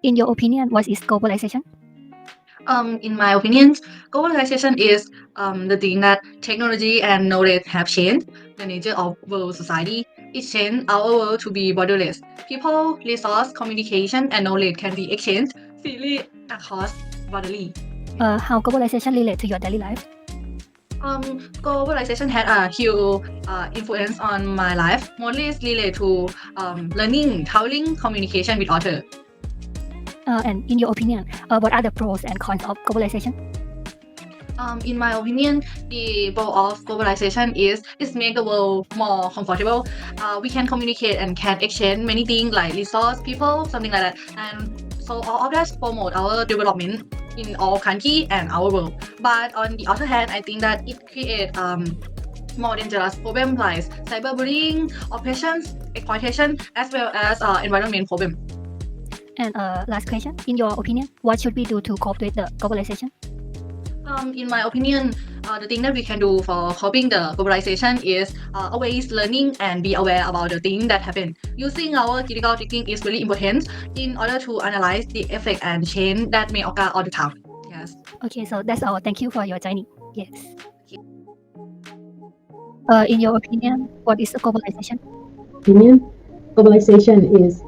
In your opinion, what is globalization? In my opinion, globalization is the thing that technology and knowledge have changed the nature of world society. It changed our world to be borderless. People, resource, communication, and knowledge can be exchanged freely across borderly. How globalization relate to your daily life? Globalization had a huge influence on my life, mostly related to learning, traveling, communication with others. And in your opinion, what are the pros and cons of globalization? In my opinion, the goal of globalization is make the world more comfortable. We can communicate and can exchange many things like resource, people, something like that. And so all of that promote our development in all country and our world. But on the other hand, I think that it create more dangerous problems like cyberbullying, oppressions, exploitation, as well as environment problem. And last question, in your opinion, what should we do to cope with the globalization? In my opinion, the thing that we can do for coping the globalization is always learning and be aware about the thing that happen. Using our critical thinking is really important in order to analyze the effect and change that may occur all the time. Yes. Okay, so that's all. Thank you for your joining. Yes. In your opinion, what is globalization? Opinion, globalization is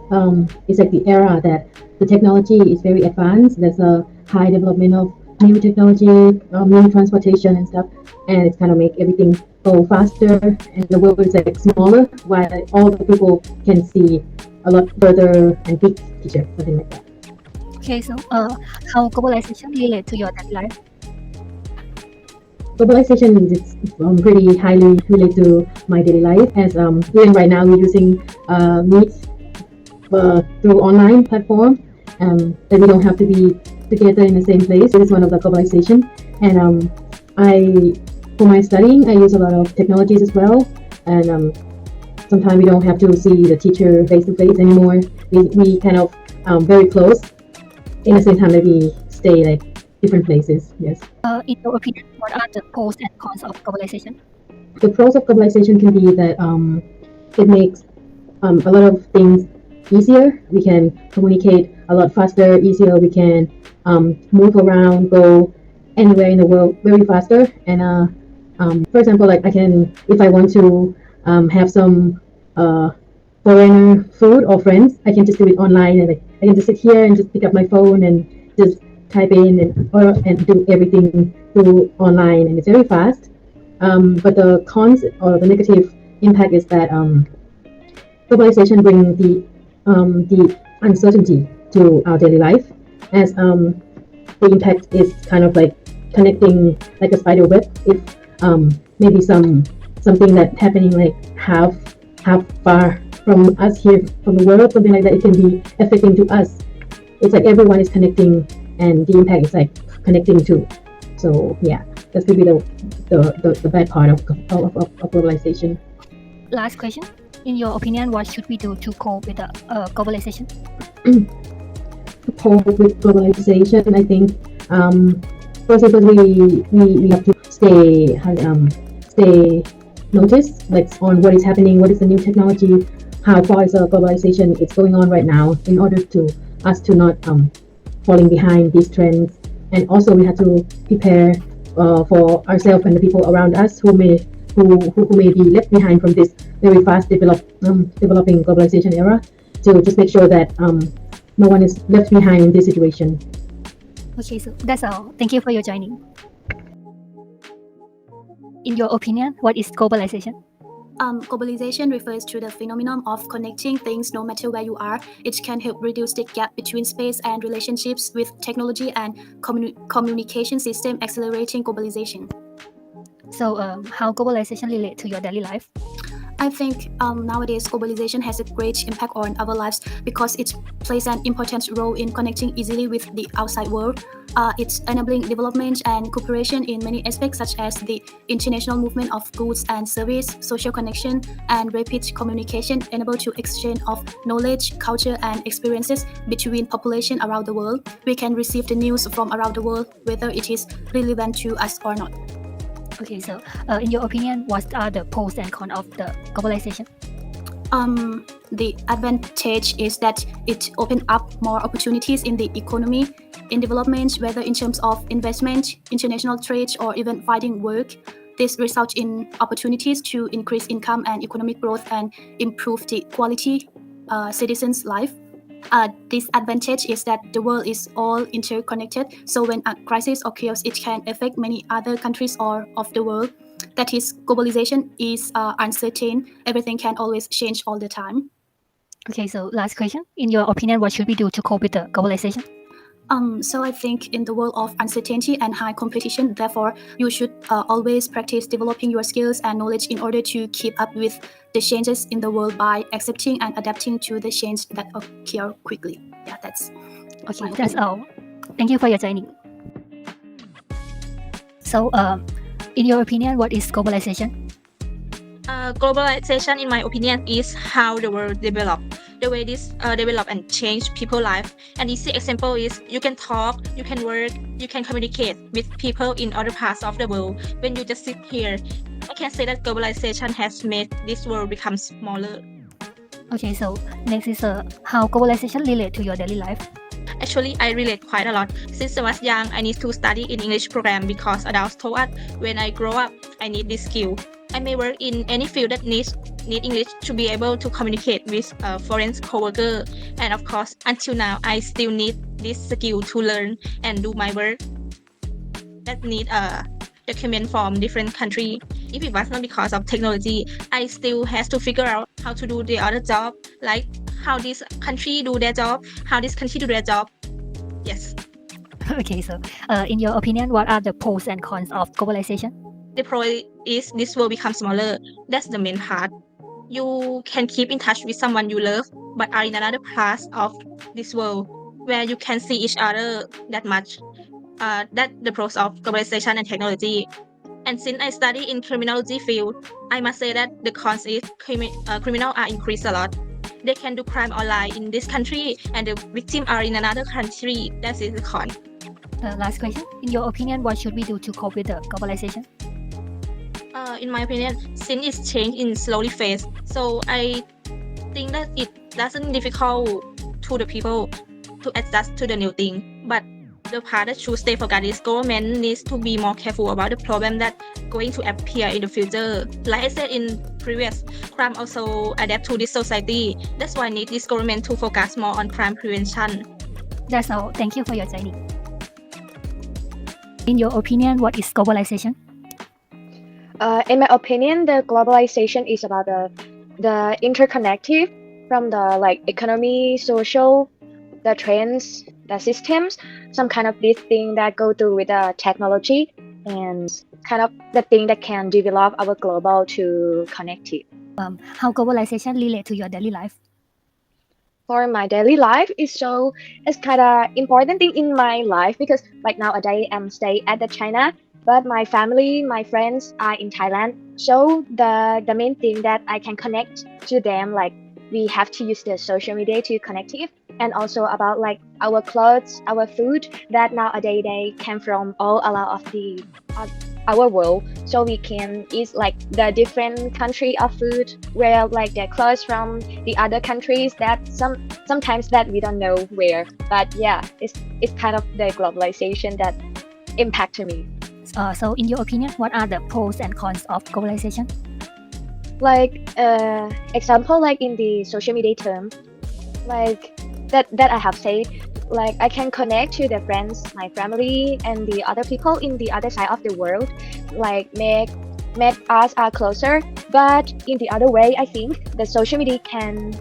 like the era that the technology is very advanced. There's a high development of new technology, new transportation and stuff, and it's kind of make everything go faster, and the world is like smaller, while all the people can see a lot further and big picture, something like that. Okay, so how globalization relate to your daily life? Globalization is pretty highly related to my daily life, as even right now we're using Meet through online platform, that we don't have to be together in the same place. It is one of the globalization, and I for my studying I use a lot of technologies as well, and sometimes we don't have to see the teacher face to face anymore. We kind of very close in the same time that we stay like different places. Yes. In your opinion, what are the pros and cons of globalization? The pros of globalization can be that it makes a lot of things easier. We can communicate a lot faster, easier. We can move around, go anywhere in the world very faster. And for example, like I can, if I want to have some foreigner food or friends, I can just do it online, and like, I can just sit here and just pick up my phone and just type in and do everything through online, and it's very fast. But the cons or the negative impact is that globalization brings the uncertainty to our daily life, as the impact is kind of like connecting like a spider web. If maybe something that happening like half far from us here from the world, something like that, it can be affecting to us. It's like everyone is connecting, and the impact is like connecting too. So yeah, that's gonna be the bad part of globalization. Last question, in your opinion, what should we do to cope with the globalization? To cope with globalization, I think first of all we have to stay notice like on what is happening, what is the new technology, how far is the globalization it's going on right now, in order to us to not falling behind these trends. And also we have to prepare for ourselves and the people around us who may be left behind from this very fast developing globalization era, to just make sure that no one is left behind in this situation. Okay, so that's all. Thank you for your joining. In your opinion, what is globalization? Globalization refers to the phenomenon of connecting things no matter where you are. It can help reduce the gap between space and relationships with technology and communication system, accelerating globalization. So how globalization relate to your daily life? I think nowadays globalization has a great impact on our lives because it plays an important role in connecting easily with the outside world. It's enabling development and cooperation in many aspects, such as the international movement of goods and service, social connection, and rapid communication, enable to exchange of knowledge, culture, and experiences between population around the world. We can receive the news from around the world, whether it is relevant to us or not. Okay, so in your opinion, what are the pros and cons of the globalization? The advantage is that it opens up more opportunities in the economy, in development, whether in terms of investment, international trade, or even finding work. This results in opportunities to increase income and economic growth and improve the quality citizens' life. Disadvantage is that the world is all interconnected. So when a crisis occurs, it can affect many other countries or of the world. That is, globalization is uncertain. Everything can always change all the time. Okay, so last question. In your opinion, what should we do to cope with the globalization? So I think in the world of uncertainty and high competition, therefore, you should always practice developing your skills and knowledge in order to keep up with the changes in the world by accepting and adapting to the change that occur quickly. Yeah, that's Okay, my that's opinion. all. Thank you for your joining. So, in your opinion, what is globalization? Globalization, in my opinion, is how the world develop. The way this develop and change people's life. An easy example is you can talk, you can work, you can communicate with people in other parts of the world when you just sit here. I can say that globalization has made this world become smaller. Okay, so next is how globalization relate to your daily life. Actually, I relate quite a lot. Since I was young, I need to study in English program because adults told us when I grow up, I need this skill. I may work in any field that need English to be able to communicate with a foreign coworker. And of course, until now, I still need this skill to learn and do my work that need a document from different country. If it was not because of technology, I still has to figure out how to do the other job, like how this country do their job, how this country do their job. Yes. Okay, so in your opinion, what are the pros and cons of globalization? The pro is this will become smaller. That's the main part. You can keep in touch with someone you love, but are in another part of this world where you can see each other that much. That's the pros of globalization and technology. And since I study in criminology field, I must say that the cons is criminal are increased a lot. They can do crime online in this country, and the victim are in another country. That is the con. Last question. In your opinion, what should we do to cope with the globalization? In my opinion, since it's changed in slowly phase, so I think that it doesn't difficult to the people to adjust to the new thing. But the part that should stay focused is government needs to be more careful about the problem that going to appear in the future. Like I said in previous, crime also adapt to this society. That's why I need this government to focus more on crime prevention. That's all. Thank you for your joining. In your opinion, what is globalization? In my opinion, the globalization is about the interconnected from the economy, social, the trends, the systems, some kind of this thing that go through with the technology and kind of the thing that can develop our global to connected. How globalization relate to your daily life? For my daily life, it's kind of important thing in my life because nowadays I'm stay at the China, but my family, my friends are in Thailand. So the main thing that I can connect to them, we have to use the social media to connect it, and also about our clothes, our food that nowadays they came from all around of the our world, so we can eat the different country of food, where the clothes from the other countries that sometimes that we don't know where. But yeah, it's kind of the globalization that impacted me. So in your opinion, what are the pros and cons of globalization? Example in the social media term, that I have said, I can connect to the friends, my family, and the other people in the other side of the world, make us are closer. But in the other way, I think the social media can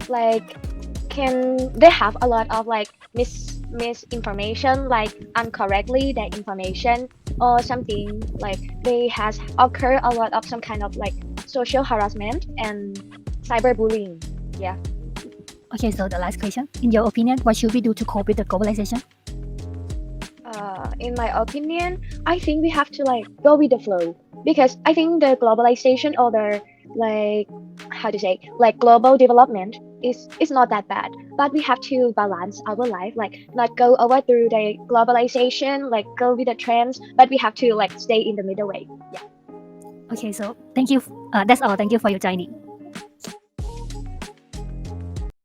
they have a lot of misinformation, incorrectly the information, or something they has occurred a lot of some kind of social harassment and cyberbullying. Yeah. Okay, so the last question. In your opinion, what should we do to cope with the globalization? In my opinion, I think we have to go with the flow, because I think the globalization or the how to say global development is not that bad, but we have to balance our life, not go over through the globalization, go with the trends, but we have to stay in the middle way. Yeah. Okay, so thank you. That's all. Thank you for your joining.